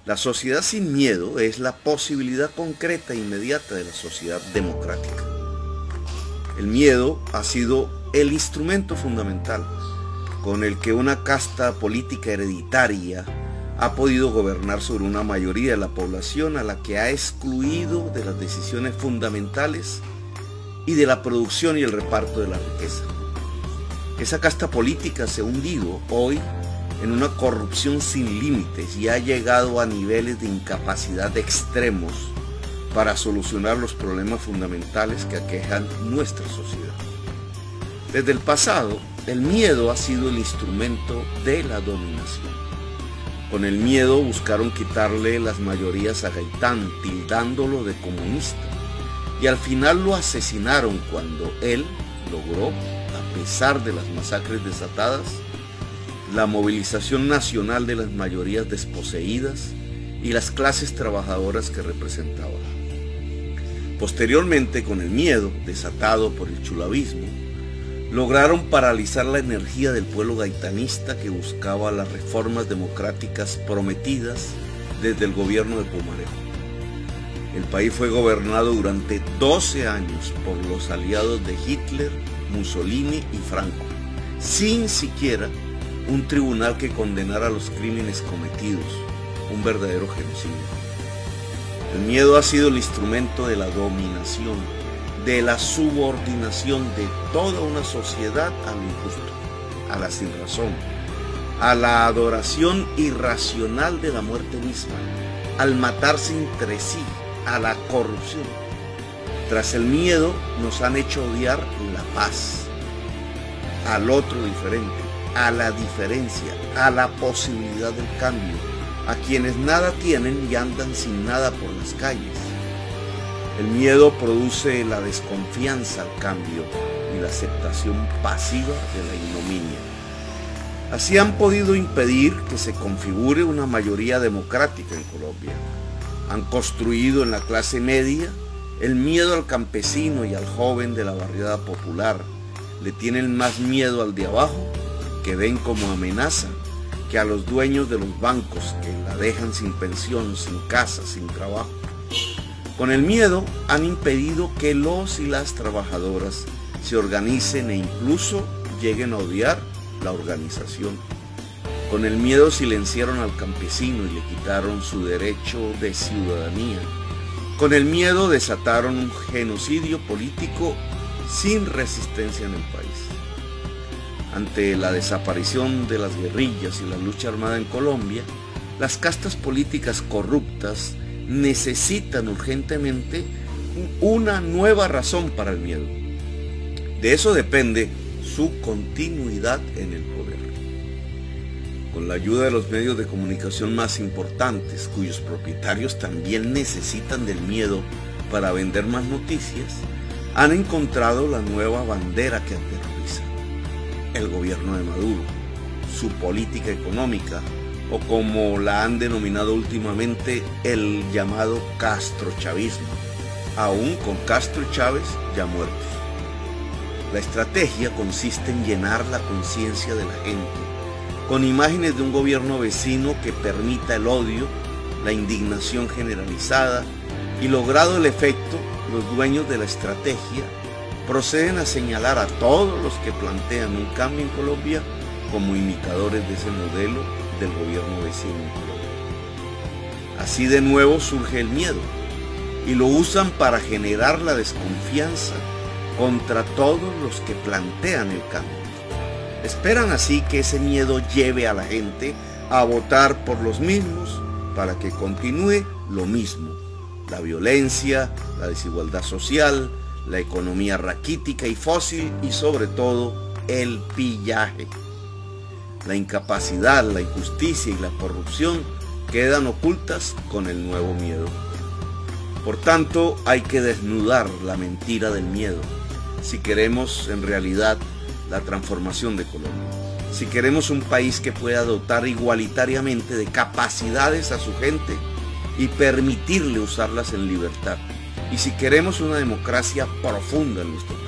La sociedad sin miedo es la posibilidad concreta e inmediata de la sociedad democrática. El miedo ha sido el instrumento fundamental con el que una casta política hereditaria ha podido gobernar sobre una mayoría de la población a la que ha excluido de las decisiones fundamentales y de la producción y el reparto de la riqueza. Esa casta política se ha hundido hoy en una corrupción sin límites y ha llegado a niveles de incapacidad extremos para solucionar los problemas fundamentales que aquejan nuestra sociedad. Desde el pasado, el miedo ha sido el instrumento de la dominación. Con el miedo buscaron quitarle las mayorías a Gaitán, tildándolo de comunista, y al final lo asesinaron cuando él logró, a pesar de las masacres desatadas, la movilización nacional de las mayorías desposeídas y las clases trabajadoras que representaba. Posteriormente, con el miedo desatado por el chulavismo, lograron paralizar la energía del pueblo gaitanista que buscaba las reformas democráticas prometidas desde el gobierno de Pumarejo. El país fue gobernado durante 12 años por los aliados de Hitler, Mussolini y Franco, sin siquiera un tribunal que condenara los crímenes cometidos, un verdadero genocidio. El miedo ha sido el instrumento de la dominación, de la subordinación de toda una sociedad a lo injusto, a la sinrazón, a la adoración irracional de la muerte misma, al matarse entre sí, a la corrupción. Tras el miedo nos han hecho odiar la paz, al otro diferente, a la diferencia, a la posibilidad del cambio, a quienes nada tienen y andan sin nada por las calles. El miedo produce la desconfianza al cambio y la aceptación pasiva de la ignominia. Así han podido impedir que se configure una mayoría democrática en Colombia. Han construido en la clase media el miedo al campesino y al joven de la barriada popular. Le tienen más miedo al de abajo, que ven como amenaza, que a los dueños de los bancos que la dejan sin pensión, sin casa, sin trabajo. Con el miedo han impedido que los y las trabajadoras se organicen e incluso lleguen a odiar la organización. Con el miedo silenciaron al campesino y le quitaron su derecho de ciudadanía. Con el miedo desataron un genocidio político sin resistencia en el país. Ante la desaparición de las guerrillas y la lucha armada en Colombia, las castas políticas corruptas necesitan urgentemente una nueva razón para el miedo. De eso depende su continuidad en el poder. Con la ayuda de los medios de comunicación más importantes, cuyos propietarios también necesitan del miedo para vender más noticias, han encontrado la nueva bandera que aterroriza: el gobierno de Maduro, su política económica, o como la han denominado últimamente, el llamado castrochavismo, aún con Castro y Chávez ya muertos. La estrategia consiste en llenar la conciencia de la gente con imágenes de un gobierno vecino que permita el odio, la indignación generalizada, y logrado el efecto, los dueños de la estrategia proceden a señalar a todos los que plantean un cambio en Colombia como imitadores de ese modelo del gobierno vecino en Colombia. Así de nuevo surge el miedo y lo usan para generar la desconfianza contra todos los que plantean el cambio. Esperan así que ese miedo lleve a la gente a votar por los mismos para que continúe lo mismo: la violencia, la desigualdad social, la economía raquítica y fósil y sobre todo el pillaje. La incapacidad, la injusticia y la corrupción quedan ocultas con el nuevo miedo. Por tanto, hay que desnudar la mentira del miedo si queremos en realidad la transformación de Colombia. Si queremos un país que pueda dotar igualitariamente de capacidades a su gente y permitirle usarlas en libertad. Y si queremos una democracia profunda en nuestro país.